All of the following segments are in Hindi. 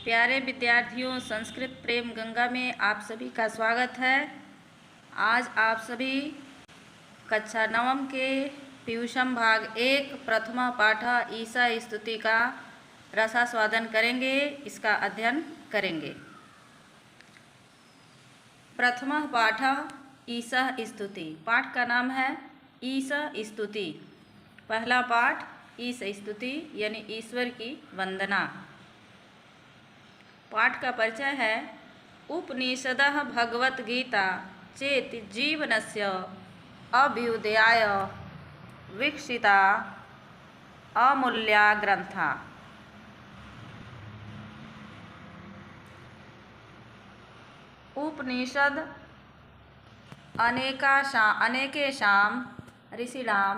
प्यारे विद्यार्थियों, संस्कृत प्रेम गंगा में आप सभी का स्वागत है। आज आप सभी कक्षा नवम के पीयूषम भाग 1 प्रथमा पाठ ईसा स्तुति का रसास्वादन करेंगे, इसका अध्ययन करेंगे। प्रथमा पाठ ईसा स्तुति। पाठ का नाम है ईसा स्तुति। पहला पाठ ईसा स्तुति यानी ईश्वर की वंदना। पाठ का परिचय है। उपनिषदः भगवत गीता चेत जीवनस्य अभ्युदयाय विकसिता अमूल्या ग्रंथा। उपनिषद अनेकेषां ऋषीणां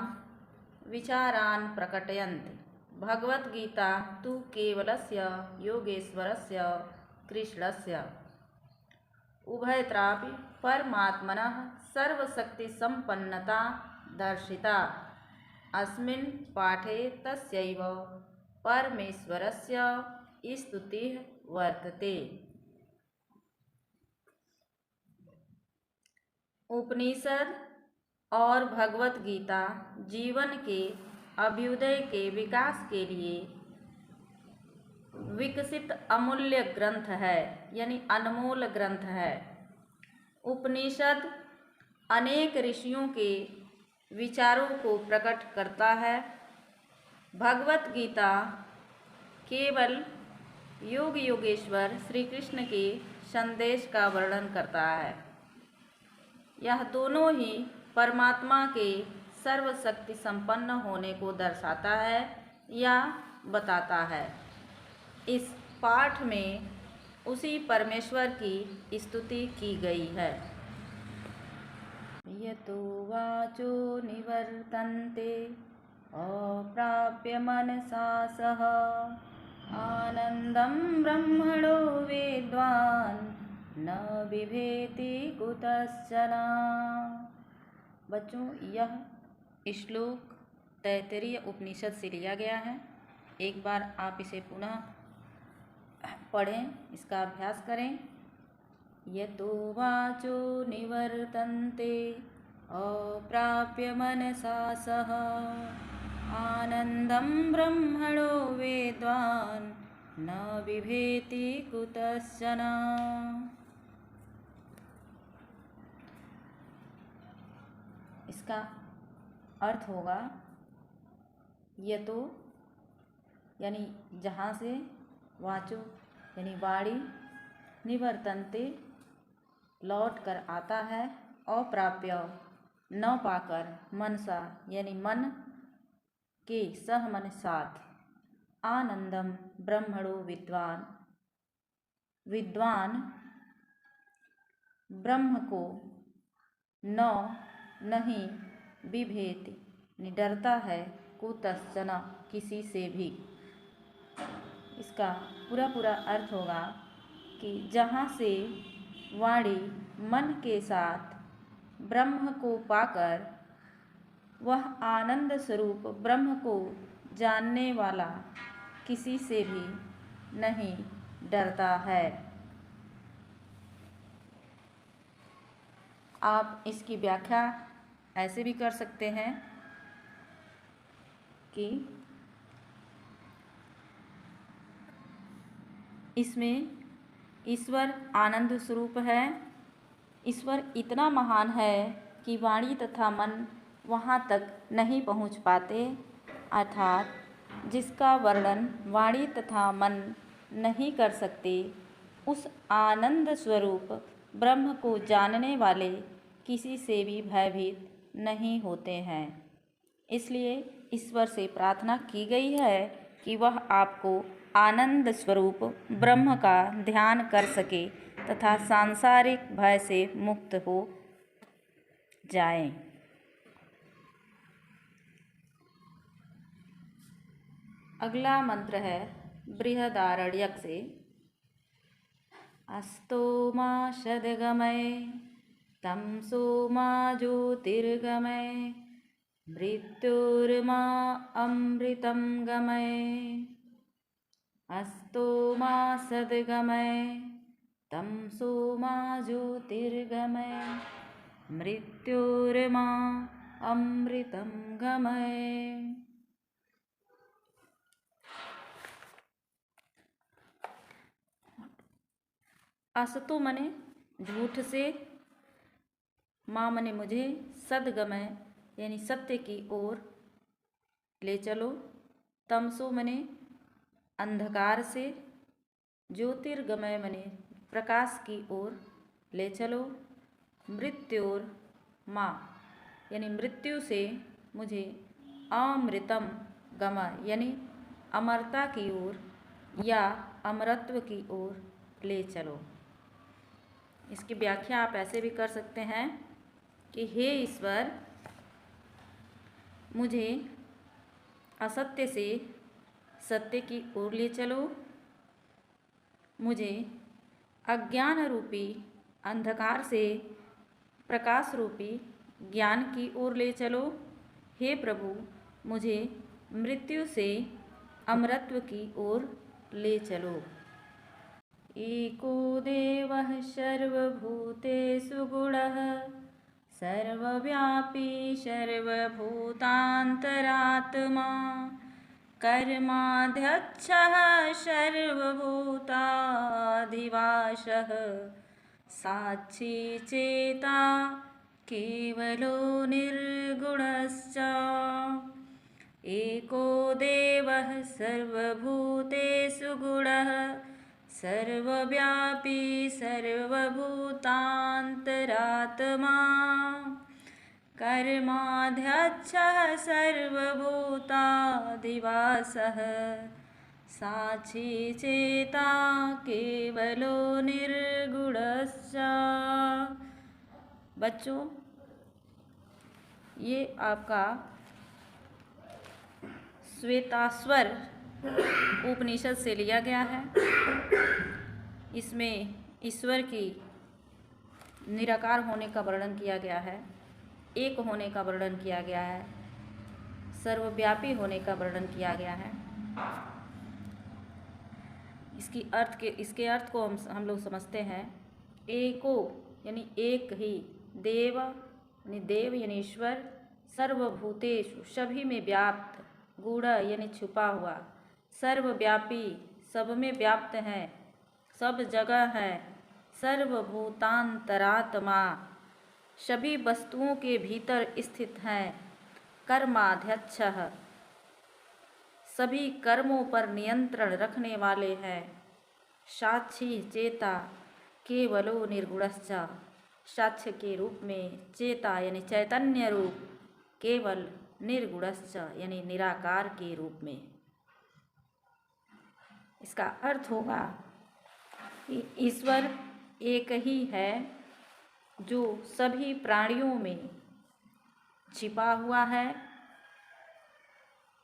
विचारान् प्रकटयन्ति। भगवद्गीता तु केवलस्य योगेश्वरस्य कृष्णस्य उभयत्रापि परमात्मनः सर्वशक्तिसम्पन्नता दर्शिता। अस्मिन् पाठे तस्यैव परमेश्वरस्य स्तुतिः वर्तते। उपनिषद और भगवत गीता जीवन के अभ्युदय के विकास के लिए विकसित अमूल्य ग्रंथ है, यानी अनमोल ग्रंथ है। उपनिषद अनेक ऋषियों के विचारों को प्रकट करता है। भगवत गीता केवल योग योगेश्वर श्री कृष्ण के संदेश का वर्णन करता है। यह दोनों ही परमात्मा के सर्वशक्ति संपन्न होने को दर्शाता है या बताता है। इस पाठ में उसी परमेश्वर की स्तुति की गई है। यतो वाचो निवर्तन्ते अप्राप्य मनसा सह आनंदं ब्रह्मणो वेद्वान् न बिभेति कुतश्चन। बच्चों, यह श्लोक तैत्तिरीय उपनिषद से लिया गया है। एक बार आप इसे पुनः पढ़ें, इसका अभ्यास करें। यतो वाचो निवर्तन्ते अप्राप्य मनसा सह आनंदं ब्रह्मणो वेद्वान् न बिभेति कुतश्चन। इसका अर्थ होगा यतो यानी जहाँ से, वाचो यानी वाणी, निवर्तन्ते लौट कर आता है, अप्राप्य न पाकर, मनसा यानी मन के सह मन साथ, आनंदम ब्रह्मणो विद्वान, विद्वान ब्रह्म को न नहीं बिभेति डरता है, कुतश्चन किसी से भी। इसका पूरा अर्थ होगा कि जहाँ से वाणी मन के साथ ब्रह्म को पाकर वह आनंद स्वरूप ब्रह्म को जानने वाला किसी से भी नहीं डरता है। आप इसकी व्याख्या ऐसे भी कर सकते हैं कि इसमें ईश्वर आनंद स्वरूप है। ईश्वर इतना महान है कि वाणी तथा मन वहाँ तक नहीं पहुँच पाते, अर्थात जिसका वर्णन वाणी तथा मन नहीं कर सकते, उस आनंद स्वरूप ब्रह्म को जानने वाले किसी से भी भयभीत नहीं होते हैं। इसलिए ईश्वर से प्रार्थना की गई है कि वह आपको आनंद स्वरूप ब्रह्म का ध्यान कर सके तथा सांसारिक भय से मुक्त हो जाएं। अगला मंत्र है बृहदारण्यक से। अस्तोमा शदगमय तमसोमा ज्योतिर्गमय मृत्युर्मा अमृतं गमय। अस्तो मा सद्गमय तमसो मा ज्योतिर्गमय मृत्योर्मा अमृतं गमय। असतो मने झूठ से, माँ मने मुझे, सद्गमय यानी सत्य की ओर ले चलो, तमसो मने अंधकार से, ज्योतिर्गमय मने प्रकाश की ओर ले चलो, मृत्योर माँ यानी मृत्यु से मुझे, अमृतम गमय यानी अमरता की ओर या अमरत्व की ओर ले चलो। इसकी व्याख्या आप ऐसे भी कर सकते हैं कि हे ईश्वर, मुझे असत्य से सत्य की ओर ले चलो, मुझे अज्ञान रूपी अंधकार से प्रकाश रूपी ज्ञान की ओर ले चलो। हे प्रभु, मुझे मृत्यु से अमरत्व की ओर ले चलो। एको देवः सर्वभूतेषु गुणः सर्वव्यापी सर्वभूतान्तरात्मा कर्माध्यक्षः सर्वभूताधिवासः साक्षी चेता केवलो निर्गुणश्च। एको देवः सर्वभूतेषु गुणः सर्वव्यापी सर्वभूतान्तरात्मा कर्माध्यक्षः सर्वभूताधिवासः साक्षी चेता केवलो निर्गुणश्च। बच्चों, ये आपका श्वेताश्वर उपनिषद से लिया गया है। इसमें ईश्वर की निराकार होने का वर्णन किया गया है, एक होने का वर्णन किया गया है, सर्वव्यापी होने का वर्णन किया गया है। इसके अर्थ को हम लोग समझते हैं। एको यानी एक ही, देव यानी देव यानी ईश्वर, सर्वभूतेषु सभी में व्याप्त, गूढ़ यानी छुपा हुआ, सर्वव्यापी सब में व्याप्त है, सब जगह है, सर्वभूतांतरात्मा सभी वस्तुओं के भीतर स्थित है, कर्माध्यक्षः सभी कर्मों पर नियंत्रण रखने वाले हैं, साक्षी चेता केवलो निर्गुणश्च साक्ष्य के रूप में, चेता यानी चैतन्य रूप, केवल निर्गुणश्च यानी निराकार के रूप में। इसका अर्थ होगा कि ईश्वर एक ही है जो सभी प्राणियों में छिपा हुआ है,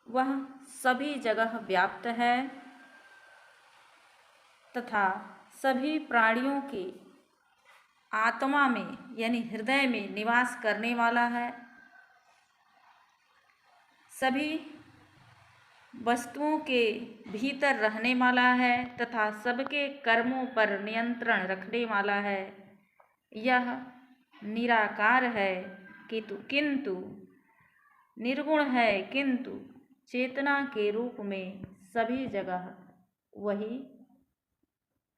वह सभी जगह व्याप्त है तथा सभी प्राणियों की आत्मा में यानी हृदय में निवास करने वाला है, सभी वस्तुओं के भीतर रहने वाला है तथा सबके कर्मों पर नियंत्रण रखने वाला है। यह निराकार है किंतु निर्गुण है, किंतु चेतना के रूप में सभी जगह वही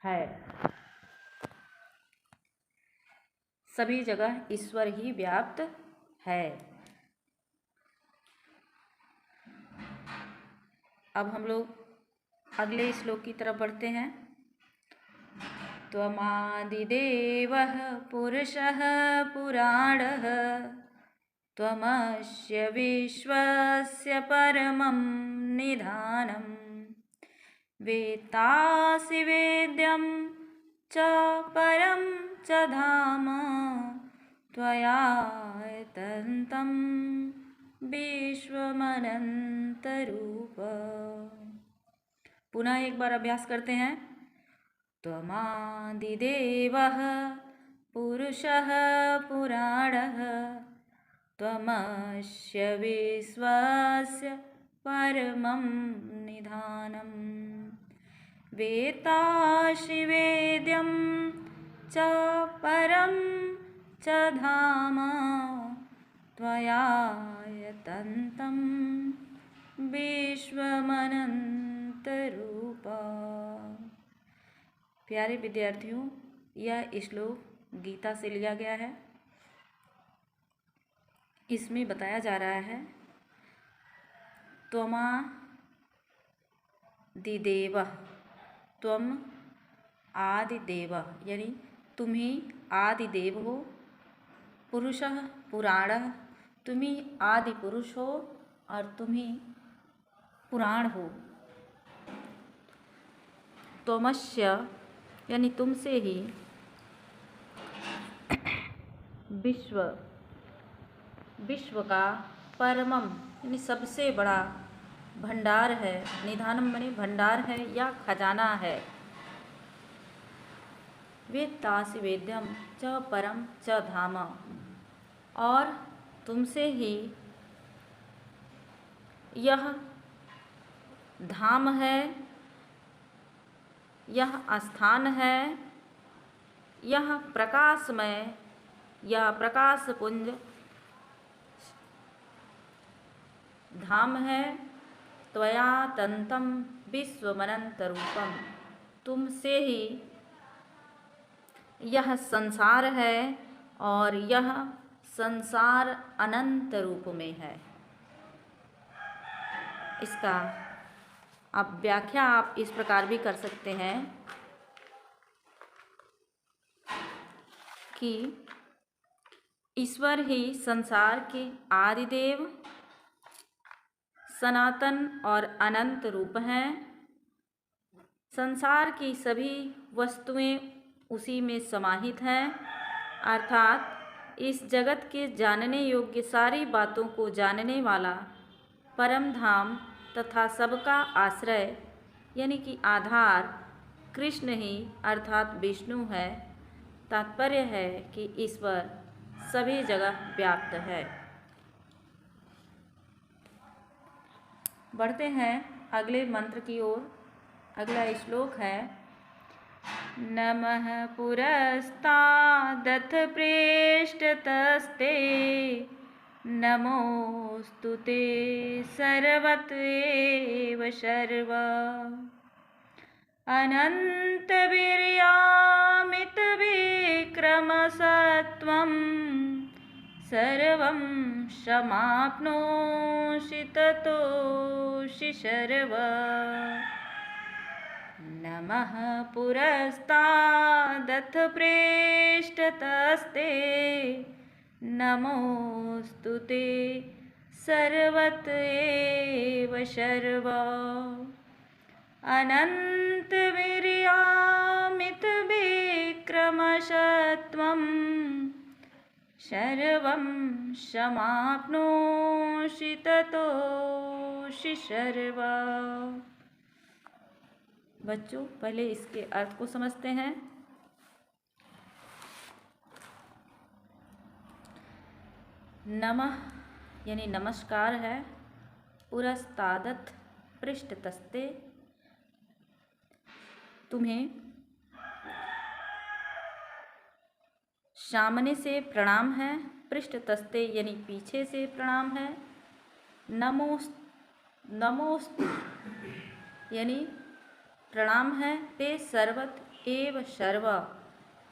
है। सभी जगह ईश्वर ही व्याप्त है। अब हम लोग अगले श्लोक की तरफ बढ़ते हैं। त्वमादिदेवः पुरुषः पुराणः त्वमस्य विश्वस्य परमं निधानं वेत्तासि वेद्यं च परं च धाम त्वया तन्तं विश्वमनन्तरूप। पुनः एक बार अभ्यास करते हैं। त्वमादिदेवः पुरुषः पुराणः त्वमस्य विश्वस्य परमं निधानं वेत्तासि वेद्यं च परं च धाम त्वया यतन्तं विश्वमनन्तरूप। प्यारे विद्यार्थियों, यह श्लोक गीता से लिया गया है। इसमें बताया जा रहा है त्वमादिदेव, त्वम आदिदेव, यानी तुम ही आदिदेव हो, पुरुषः पुराणः, तुम ही आदि पुरुष हो और तुम ही पुराण हो। त्वमस्य यानी तुमसे ही विश्व का परमम यानी सबसे बड़ा भंडार है, निधानम बने भंडार है या खजाना है। वेत्तासि वेद्यम च परम च धाम, और तुमसे ही यह धाम है, यह स्थान है, यह प्रकाशमय या प्रकाशपुंज धाम है। त्वया तंतं विश्वमनन्तरूपम, तुमसे ही यह संसार है और यह संसार अनंत रूप में है। इसका आप व्याख्या आप इस प्रकार भी कर सकते हैं कि ईश्वर ही संसार के आदिदेव, सनातन और अनंत रूप हैं। संसार की सभी वस्तुएं उसी में समाहित हैं, अर्थात इस जगत के जानने योग्य सारी बातों को जानने वाला परम धाम तथा सबका आश्रय यानी कि आधार कृष्ण ही अर्थात विष्णु है। तात्पर्य है कि ईश्वर सभी जगह व्याप्त है। बढ़ते हैं अगले मंत्र की ओर। अगला श्लोक है नमः पुरस्तादथ पृष्ठतस्ते नमोस्तु ते सर्वत एव सर्व अनन्तवीर्यामितविक्रमसत्त्वं सर्वं समाप्नोषि ततोषि सर्व। नमः पुरस्तादथ पृष्ठतस्ते नमोस्तु ते सर्वत एव सर्व अनन्तवीर्यामितविक्रमसत्त्वं सर्वं समाप्नोषि ततोषि सर्व। बच्चों, पहले इसके अर्थ को समझते हैं। नमः यानी नमस्कार है, पुरस्तादथ पृष्ठतस्ते तुम्हें सामने से प्रणाम है, पृष्ठतस्ते यानी पीछे से प्रणाम है, नमोस्त यानी प्रणाम है, ते सर्वत एव सर्व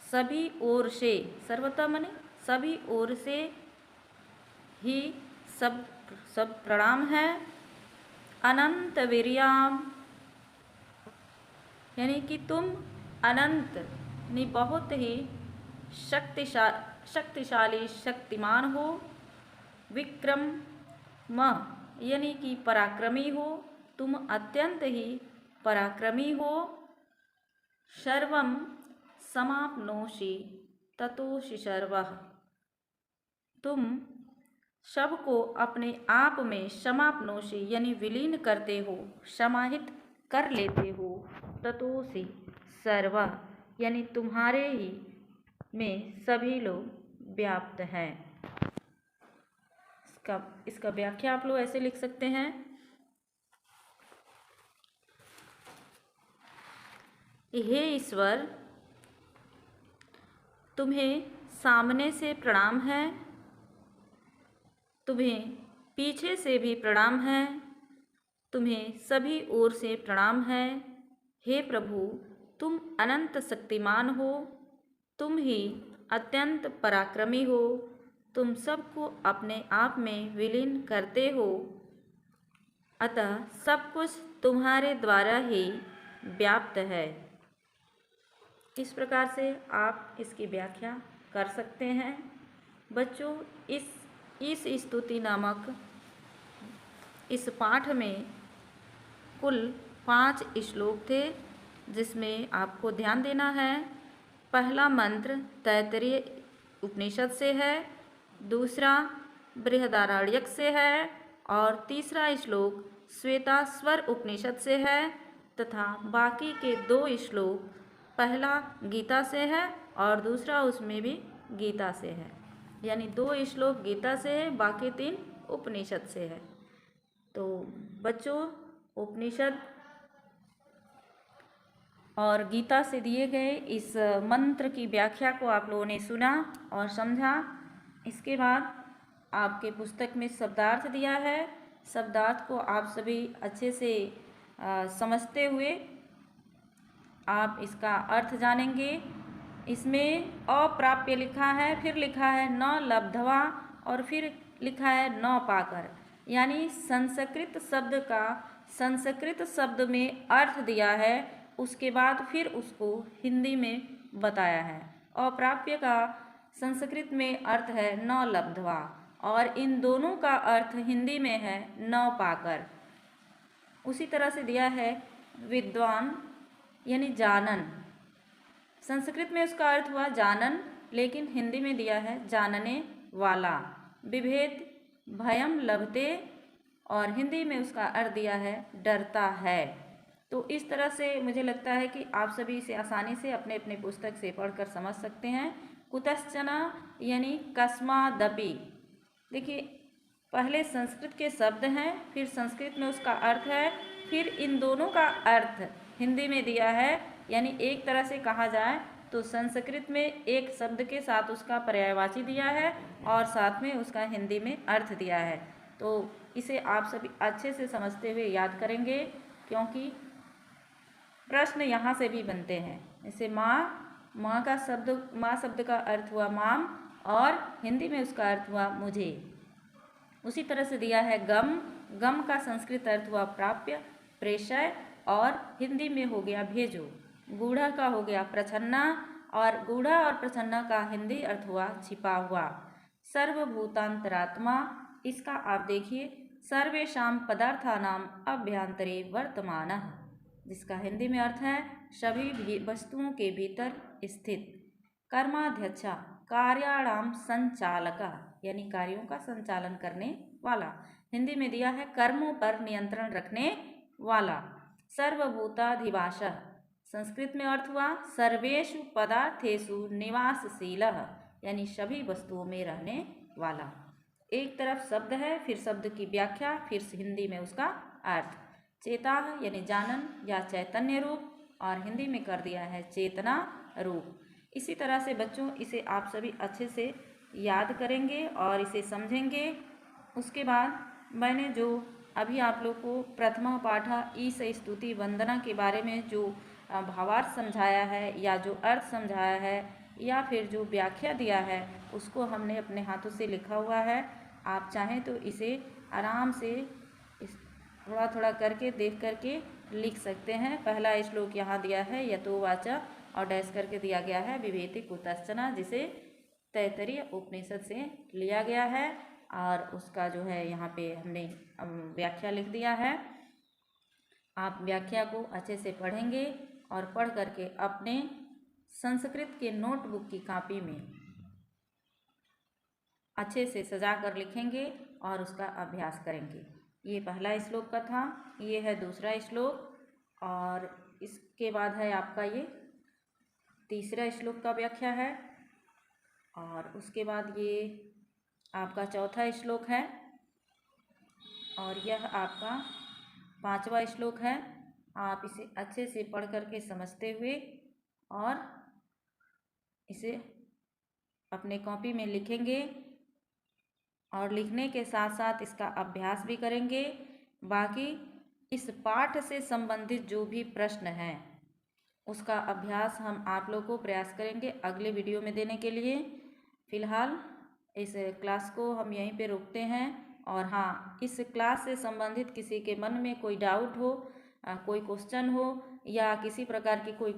सभी ओर से, सर्वता माने सभी ओर से ही सब प्रणाम है। अनंत वीर्याम यानी कि तुम अनंत यानी बहुत ही शक्तिशाली शक्तिमान हो। विक्रम यानी कि पराक्रमी हो, तुम अत्यंत ही पराक्रमी हो। सर्वं समाप्नोषि ततोषि सर्वः, तुम सबको अपने आप में समाप्नोषि यानी विलीन करते हो, समाहित कर लेते हो। ततोषि सर्व यानी तुम्हारे ही में सभी लोग व्याप्त हैं। इसका व्याख्या आप लोग ऐसे लिख सकते हैं हे ईश्वर, तुम्हें सामने से प्रणाम है, तुम्हें पीछे से भी प्रणाम है, तुम्हें सभी ओर से प्रणाम है। हे प्रभु, तुम अनंत शक्तिमान हो, तुम ही अत्यंत पराक्रमी हो, तुम सबको अपने आप में विलीन करते हो, अतः सब कुछ तुम्हारे द्वारा ही व्याप्त है। इस प्रकार से आप इसकी व्याख्या कर सकते हैं। बच्चों, इस स्तुति नामक इस पाठ में कुल 5 श्लोक थे, जिसमें आपको ध्यान देना है। पहला मंत्र तैत्तिरीय उपनिषद से है, दूसरा बृहदारण्यक से है और तीसरा श्लोक श्वेताश्वर उपनिषद से है तथा बाकी के 2 श्लोक पहला गीता से है और दूसरा उसमें भी गीता से है। यानी 2 श्लोक गीता से है, बाकी 3 उपनिषद से है। तो बच्चों, उपनिषद और गीता से दिए गए इस मंत्र की व्याख्या को आप लोगों ने सुना और समझा। इसके बाद आपके पुस्तक में शब्दार्थ दिया है। शब्दार्थ को आप सभी अच्छे से समझते हुए आप इसका अर्थ जानेंगे। इसमें अप्राप्य लिखा है, फिर लिखा है न लब्धवा और फिर लिखा है न पाकर। यानी संस्कृत शब्द का संस्कृत शब्द में अर्थ दिया है, उसके बाद फिर उसको हिंदी में बताया है। अप्राप्य का संस्कृत में अर्थ है न लब्धवा और इन दोनों का अर्थ हिंदी में है न पाकर। उसी तरह से दिया है विद्वान यानी जानन। संस्कृत में उसका अर्थ हुआ जानन, लेकिन हिंदी में दिया है जानने वाला। विभेद भयम लभते और हिंदी में उसका अर्थ दिया है डरता है। तो इस तरह से मुझे लगता है कि आप सभी इसे आसानी से अपने अपने पुस्तक से पढ़कर समझ सकते हैं। कुतश्चन यानी कस्मादपि। देखिए, पहले संस्कृत के शब्द हैं, फिर संस्कृत में उसका अर्थ है, फिर इन दोनों का अर्थ हिंदी में दिया है। यानी एक तरह से कहा जाए तो संस्कृत में एक शब्द के साथ उसका पर्यायवाची दिया है और साथ में उसका हिंदी में अर्थ दिया है। तो इसे आप सभी अच्छे से समझते हुए याद करेंगे, क्योंकि प्रश्न यहाँ से भी बनते हैं। जैसे माँ का शब्द, माँ शब्द का अर्थ हुआ माम और हिंदी में उसका अर्थ हुआ मुझे। उसी तरह से दिया है गम का संस्कृत अर्थ हुआ प्राप्य, प्रेषय और हिंदी में हो गया भेजो। गूढ़ा का हो गया प्रछन्ना और गूढ़ा और प्रछन्ना का हिंदी अर्थ हुआ छिपा हुआ। सर्वभूतांतरात्मा, इसका आप देखिए सर्वेषां पदार्थानां अभ्यंतरे वर्तमानः, जिसका हिंदी में अर्थ है सभी वस्तुओं के भीतर स्थित। कर्माध्यक्षा कार्याणाम संचालका, यानी कार्यों का संचालन करने वाला। हिंदी में दिया है कर्मों पर नियंत्रण रखने वाला। सर्वभूताधिवासः, संस्कृत में अर्थ हुआ सर्वेषु पदार्थेषु निवासशीलः, यानी सभी वस्तुओं में रहने वाला। एक तरफ शब्द है, फिर शब्द की व्याख्या, फिर हिंदी में उसका अर्थ। चेता यानी जानन या चैतन्य रूप, और हिंदी में कर दिया है चेतना रूप। इसी तरह से बच्चों इसे आप सभी अच्छे से याद करेंगे और इसे समझेंगे। उसके बाद मैंने जो अभी आप लोग को प्रथमा पाठा ईश स्तुति वंदना के बारे में जो भावार्थ समझाया है या जो अर्थ समझाया है या फिर जो व्याख्या दिया है, उसको हमने अपने हाथों से लिखा हुआ है। आप चाहें तो इसे आराम से थोड़ा थोड़ा करके देख करके लिख सकते हैं। पहला श्लोक यहाँ दिया है यतोवाचा और डैश करके दिया गया है विभेति कुतश्चन, जिसे तैत्तिरीय उपनिषद से लिया गया है और उसका जो है यहाँ पे हमने व्याख्या लिख दिया है। आप व्याख्या को अच्छे से पढ़ेंगे और पढ़ करके अपने संस्कृत के नोटबुक की कॉपी में अच्छे से सजा कर लिखेंगे और उसका अभ्यास करेंगे। ये पहला श्लोक का था, ये है दूसरा श्लोक और इसके बाद है आपका ये तीसरा श्लोक का व्याख्या है और उसके बाद ये आपका चौथा श्लोक है और यह आपका 5वां श्लोक है आप इसे अच्छे से पढ़ करके समझते हुए और इसे अपने कॉपी में लिखेंगे और लिखने के साथ साथ इसका अभ्यास भी करेंगे। बाकी इस पाठ से संबंधित जो भी प्रश्न हैं उसका अभ्यास हम आप लोग को प्रयास करेंगे अगले वीडियो में देने के लिए। फ़िलहाल इस क्लास को हम यहीं पे रोकते हैं। और हाँ, इस क्लास से संबंधित किसी के मन में कोई डाउट हो, कोई क्वेश्चन हो या किसी प्रकार की कोई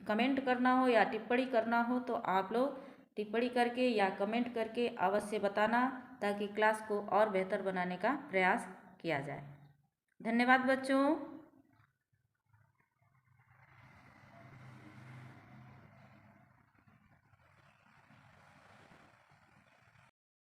कमेंट करना हो या टिप्पणी करना हो तो आप लोग टिप्पणी करके या कमेंट करके अवश्य बताना, ताकि क्लास को और बेहतर बनाने का प्रयास किया जाए। धन्यवाद बच्चों।